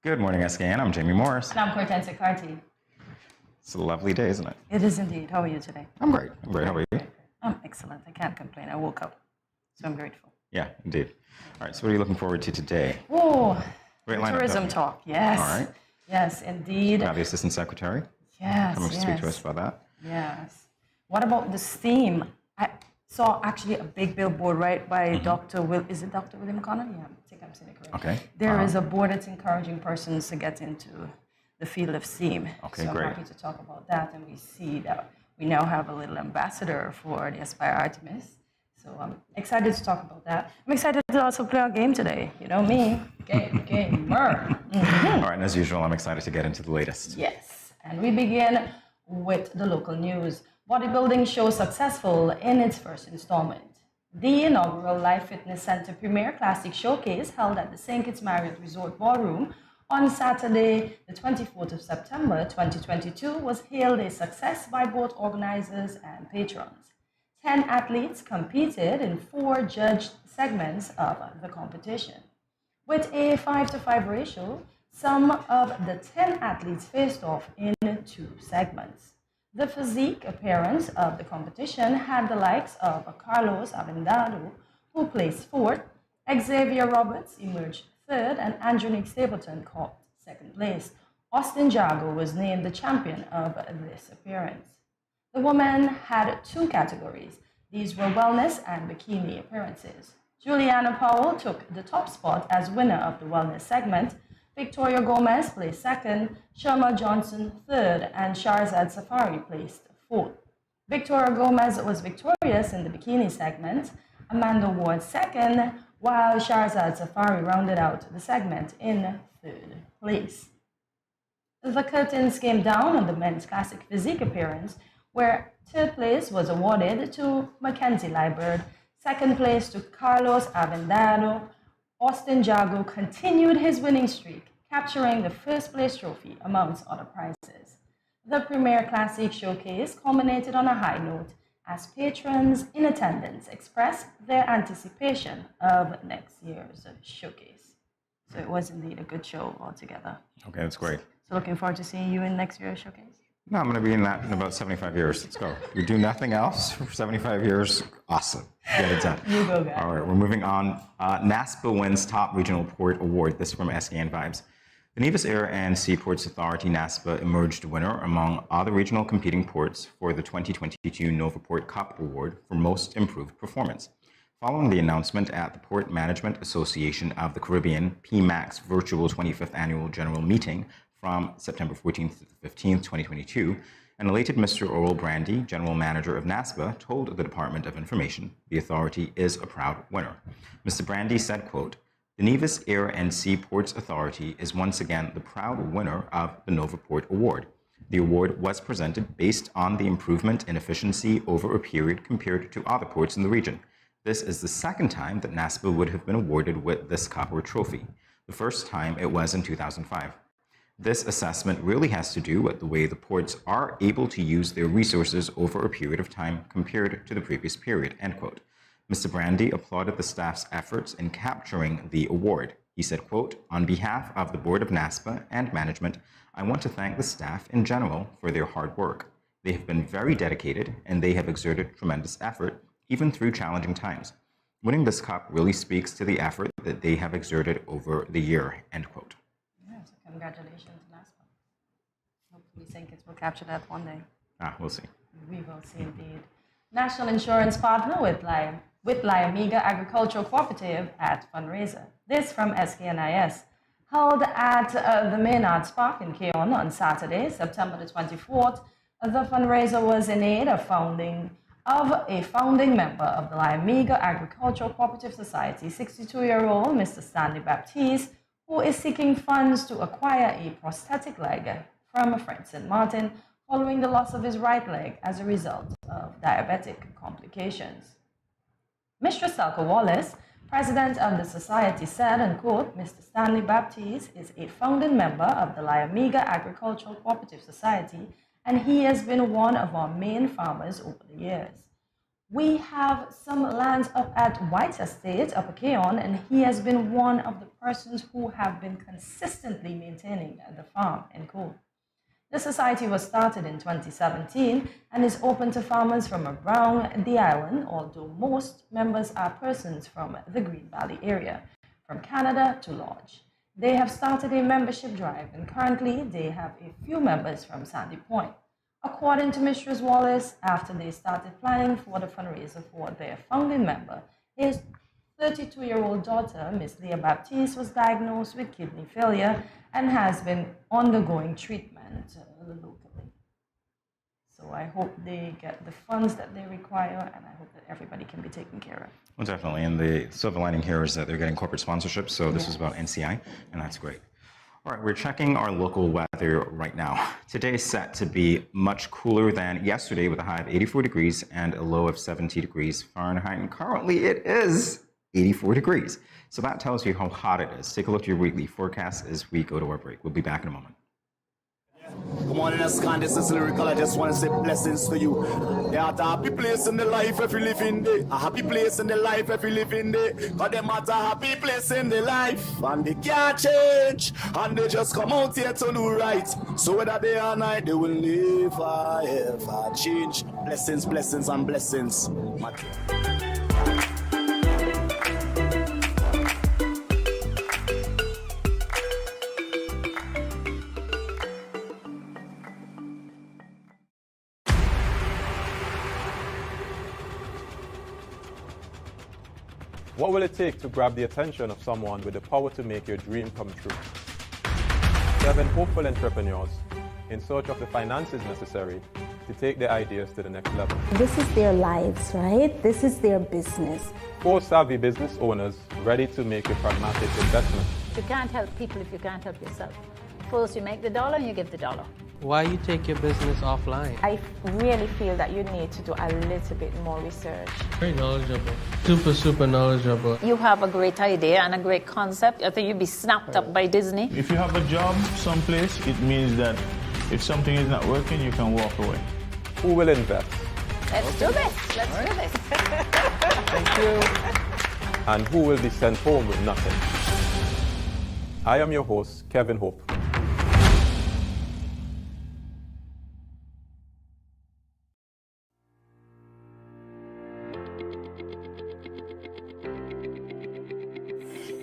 Good morning, SKN. I'm Jamie Morris. And I'm Cortense Carty. It's a lovely day, isn't it? It is indeed. How are you today? I'm great. How are you? I'm excellent. I can't complain. I woke up, so I'm grateful. Yeah, indeed. All right, so what are you looking forward to today? Oh, Great lineup, tourism talk. Yes. All right. Yes, indeed. Now the Assistant Secretary. Yes, Coming to speak to us about that. Yes. What about this theme? I saw actually a big billboard right by Dr. Is it Dr. William Connolly? Yeah, I think I'm saying it correctly. Okay. There is a board that's encouraging persons to get into the field of STEAM. Okay, so great. I'm happy to talk about that, and we see that we now have a little ambassador for the Aspire Artemis. So I'm excited to talk about that. I'm excited to also play our game today. You know me, gamer. All right, and as usual, I'm excited to get into the latest. Yes, and we begin with the local news. Bodybuilding show successful in its first installment. The inaugural Life Fitness Center Premier Classic Showcase held at the St. Kitts Marriott Resort Ballroom on Saturday, the 24th of September 2022 was hailed a success by both organizers and patrons. 10 athletes competed in 4 judged segments of the competition. With a 5-to-5 ratio, some of the 10 athletes faced off in 2 segments. The physique appearance of the competition had the likes of Carlos Avendado, who placed 4th, Xavier Roberts emerged 3rd, and Andronique Stapleton caught 2nd place. Austin Jago was named the champion of this appearance. The women had 2 categories. These were wellness and bikini appearances. Juliana Powell took the top spot as winner of the wellness segment. Victoria Gomez placed 2nd, Sharma Johnson 3rd, and Sharzad Safari placed 4th. Victoria Gomez was victorious in the bikini segment. Amanda Ward 2nd, while Sharzad Safari rounded out the segment in 3rd place. The curtains came down on the men's classic physique appearance, where 3rd place was awarded to Mackenzie Liebert, 2nd place to Carlos Avendado. Austin Jago continued his winning streak, capturing the 1st place trophy amongst other prizes. The Premier Classic Showcase culminated on a high note as patrons in attendance expressed their anticipation of next year's showcase. So it was indeed a good show altogether. Okay, that's great. So looking forward to seeing you in next year's showcase. No, I'm going to be in that in about 75 years. Let's go. You do nothing else for 75 years. Awesome. Get it done. You go, guys. All right, we're moving on. NASPA wins Top Regional Port Award. This is from SKN Vibes. The Nevis Air and Seaports Authority, NASPA, emerged winner among other regional competing ports for the 2022 Novaport Cup Award for Most Improved Performance. Following the announcement at the Port Management Association of the Caribbean, PMAC's virtual 25th Annual General Meeting from September 14th to 15th, 2022, an elated Mr. Oral Brandy, General Manager of NASPA, told the Department of Information the authority is a proud winner. Mr. Brandy said, quote, "The Nevis Air and Seaports Authority is once again the proud winner of the Novaport Award. The award was presented based on the improvement in efficiency over a period compared to other ports in the region. This is the 2nd time that NASPA would have been awarded with this copper trophy. The first time it was in 2005. This assessment really has to do with the way the ports are able to use their resources over a period of time compared to the previous period," end quote. Mr. Brandy applauded the staff's efforts in capturing the award. He said, quote, "On behalf of the Board of NASPA and management, I want to thank the staff in general for their hard work. They have been very dedicated and they have exerted tremendous effort, even through challenging times. Winning this cup really speaks to the effort that they have exerted over the year," end quote. Yeah, so congratulations, NASPA. Hopefully St. Kitts will capture that one day. We'll see. We will see indeed. National Insurance partner with Liamiga Agricultural Cooperative at fundraiser. This from SKNIS. Held at the Maynards Park in Keon on Saturday, September the 24th, the fundraiser was in aid of a founding member of the Liamiga Agricultural Cooperative Society, 62-year-old Mr. Stanley Baptiste, who is seeking funds to acquire a prosthetic leg from a friend St. Martin following the loss of his right leg as a result of diabetic complications. Mr. Salka Wallace, president of the society, said, and quote, "Mr. Stanley Baptiste is a founding member of the Liamiga Agricultural Cooperative Society, and he has been one of our main farmers over the years. We have some lands up at White's Estate, Upper Keon, and he has been one of the persons who have been consistently maintaining the farm, end quote. The society was started in 2017 and is open to farmers from around the island, although most members are persons from the Green Valley area, from Canada to Lodge. They have started a membership drive and currently they have a few members from Sandy Point. According to Mistress Wallace, after they started planning for the fundraiser for their founding member, his 32-year-old daughter, Miss Leah Baptiste, was diagnosed with kidney failure and has been undergoing treatment locally. So I hope they get the funds that they require, and I hope that everybody can be taken care of. Well, definitely. And the silver lining here is that they're getting corporate sponsorship. So this is about NCI, and that's great. All right, we're checking our local weather right now. Today is set to be much cooler than yesterday with a high of 84 degrees and a low of 70 degrees Fahrenheit. And currently it is 84 degrees. So that tells you how hot it is. Take a look at your weekly forecast as we go to our break. We'll be back in a moment. Good morning, SKN. This is Lyrical. I just want to say blessings to you. There are a happy place in the life if you live in there. A happy place in the life if you live in there. Cause them at a happy place in the life. And they can't change. And they just come out here to do right. So whether day or night, they will never ever change. Blessings, blessings, and blessings. What will it take to grab the attention of someone with the power to make your dream come true? 7 hopeful entrepreneurs in search of the finances necessary to take their ideas to the next level. This is their lives, right? This is their business. 4 savvy business owners ready to make a pragmatic investment. You can't help people if you can't help yourself. First you make the dollar and you give the dollar. Why you take your business offline? I really feel that you need to do a little bit more research. Very knowledgeable. Super knowledgeable. You have a great idea and a great concept. I think you'd be snapped up by Disney. If you have a job someplace, it means that if something is not working, you can walk away. Who will invest? Let's do this. Let's do this. Thank you. And who will be sent home with nothing? I am your host, Kevin Hope.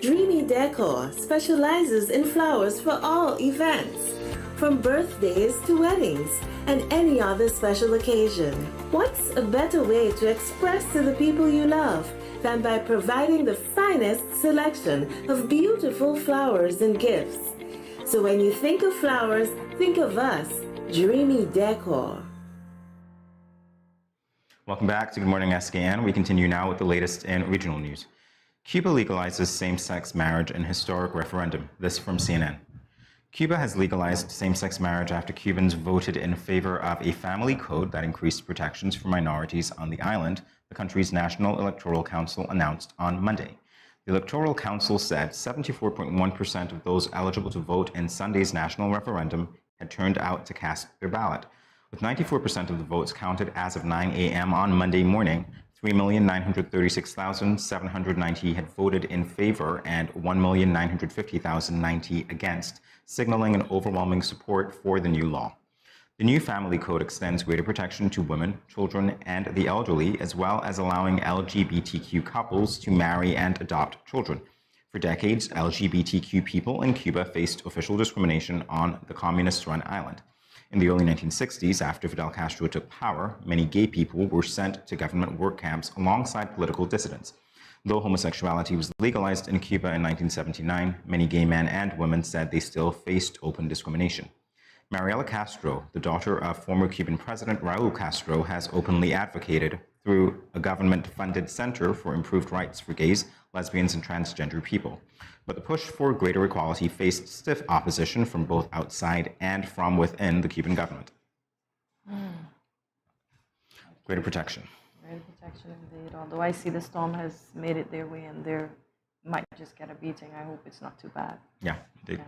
Dreamy Decor specializes in flowers for all events, from birthdays to weddings and any other special occasion. What's a better way to express to the people you love than by providing the finest selection of beautiful flowers and gifts? So when you think of flowers, think of us, Dreamy Decor. Welcome back to Good Morning SKN. We continue now with the latest in regional news. Cuba legalizes same-sex marriage in historic referendum. This from CNN. Cuba has legalized same-sex marriage after Cubans voted in favor of a family code that increased protections for minorities on the island, the country's National Electoral Council announced on Monday. The Electoral Council said 74.1% of those eligible to vote in Sunday's national referendum had turned out to cast their ballot. With 94% of the votes counted as of 9 a.m. on Monday morning, 3,936,790 had voted in favor and 1,950,090 against, signaling an overwhelming support for the new law. The new family code extends greater protection to women, children, and the elderly, as well as allowing LGBTQ couples to marry and adopt children. For decades, LGBTQ people in Cuba faced official discrimination on the communist-run island. In the early 1960s, after Fidel Castro took power, many gay people were sent to government work camps alongside political dissidents. Though homosexuality was legalized in Cuba in 1979, many gay men and women said they still faced open discrimination. Mariela Castro, the daughter of former Cuban President Raul Castro, has openly advocated through a government-funded Center for Improved Rights for Gays, Lesbians, and Transgender People. But the push for greater equality faced stiff opposition from both outside and from within the Cuban government. Greater protection. Greater protection indeed. Although I see the storm has made it their way and they might just get a beating. I hope it's not too bad. Yeah, indeed.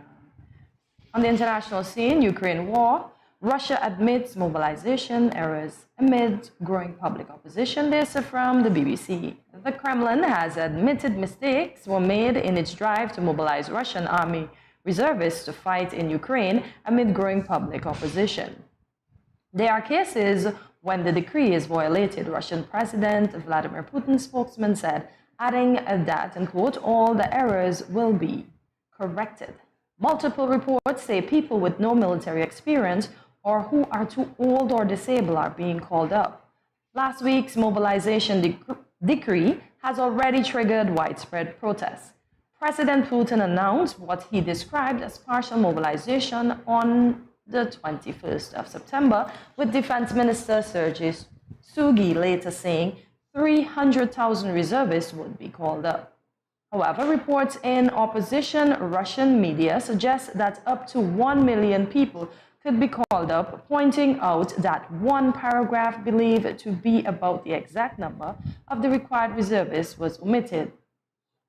On the international scene, Ukraine war. Russia admits mobilization errors amid growing public opposition. This is from the BBC. The Kremlin has admitted mistakes were made in its drive to mobilize Russian army reservists to fight in Ukraine amid growing public opposition. There are cases when the decree is violated, Russian President Vladimir Putin's spokesman said, adding that, and quote, all the errors will be corrected. Multiple reports say people with no military experience or who are too old or disabled are being called up. Last week's mobilization decree has already triggered widespread protests. President Putin announced what he described as partial mobilization on the 21st of September, with Defense Minister Sergei Sugi later saying 300,000 reservists would be called up. However, reports in opposition Russian media suggest that up to 1 million people could be called up, pointing out that one paragraph believed to be about the exact number of the required reservists was omitted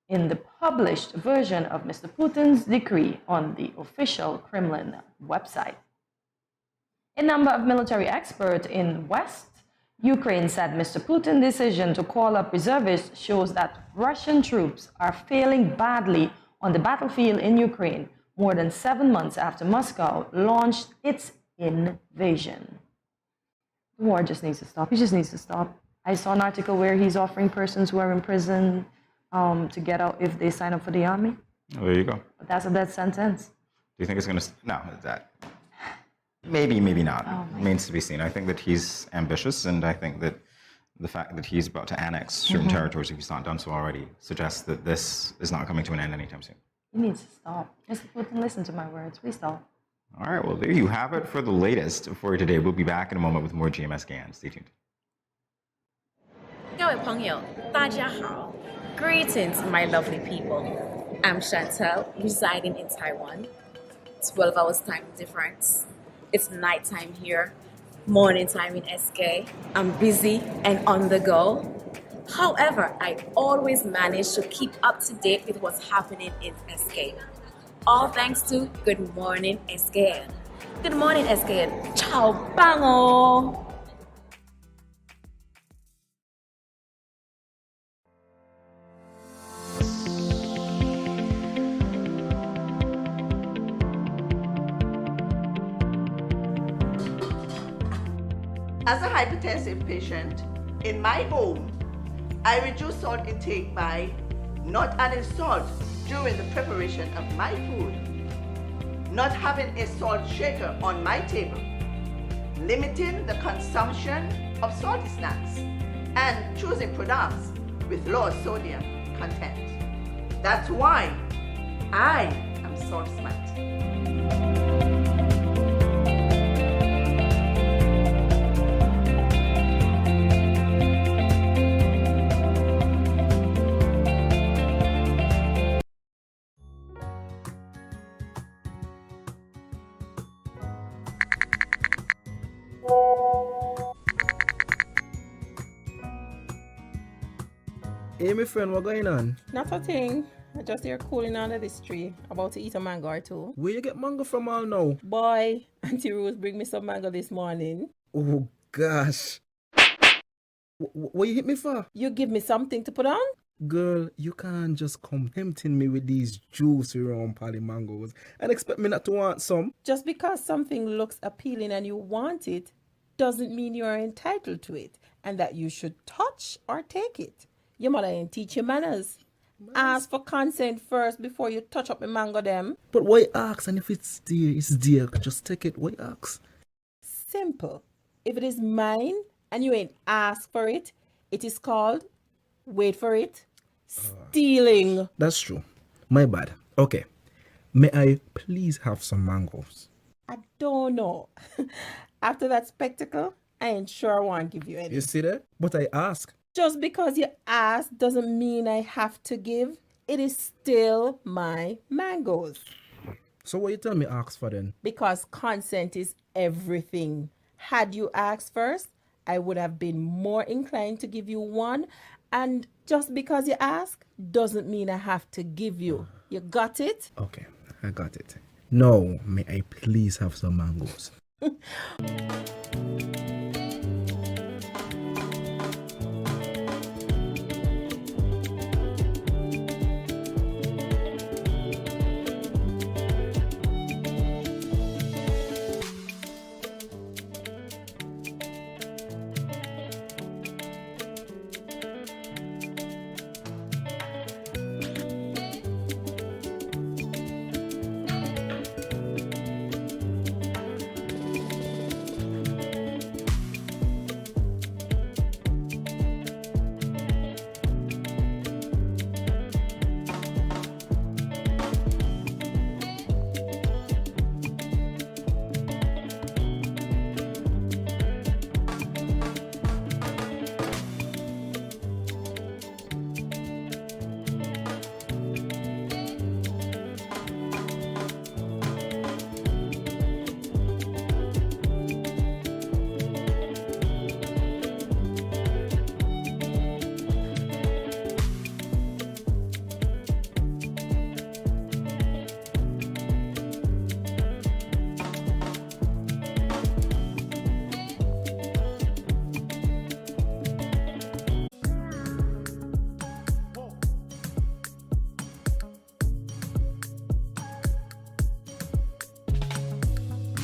in the published version of Mr. Putin's decree on the official Kremlin website. A number of military experts in West Ukraine said Mr. Putin's decision to call up reservists shows that Russian troops are failing badly on the battlefield in Ukraine, more than 7 months after Moscow launched its invasion. The war just needs to stop. It just needs to stop. I saw an article where he's offering persons who are in prison to get out if they sign up for the army. Oh, there you go. But that's a death sentence. Do you think it's going to... No, that... Maybe, maybe not. Remains to be seen. I think that he's ambitious, and I think that the fact that he's about to annex certain territories, if he's not done so already, suggests that this is not coming to an end anytime soon. He needs to stop. Mr. Putin, listen to my words. Please stop. All right, well, there you have it for the latest for today. We'll be back in a moment with more GMS SKN. Stay tuned. 各位朋友，大家好. Greetings, my lovely people. I'm Chantel, residing in Taiwan. 12 hours time difference. It's nighttime here, morning time in SK. I'm busy and on the go. However, I always manage to keep up to date with what's happening in SK. All thanks to Good Morning SKN. Good morning SKN. Ciao bango! As a hypertensive patient, in my home, I reduce salt intake by not adding salt during the preparation of my food, not having a salt shaker on my table, limiting the consumption of salty snacks, and choosing products with low sodium content. That's why I am salt smart. Hey, my friend, what going on? Not a thing. I just here cooling under this tree, about to eat a mango or two. Where you get mango from all now? Boy, Auntie Rose bring me some mango this morning. Oh, gosh. What you hit me for? You give me something to put on? Girl, you can't just come tempting me with these juicy round pally mangoes and expect me not to want some. Just because something looks appealing and you want it, doesn't mean you are entitled to it and that you should touch or take it. Your mother ain't teach you manners. Ask for consent first before you touch up the mango them. But why ask? And if it's dear, it's dear. Just take it. Why ask? Simple. If it is mine and you ain't asked for it, it is called, wait for it, stealing. That's true. My bad. Okay. May I please have some mangoes? I don't know. After that spectacle, I ain't sure I want to give you any. You see that? But I ask. Just because you ask doesn't mean I have to give. It is still my mangoes. So what you tell me ask for then? Because consent is everything. Had you asked first, I would have been more inclined to give you one. And just because you ask doesn't mean I have to give you. You got it? Okay, I got it. Now, may I please have some mangoes?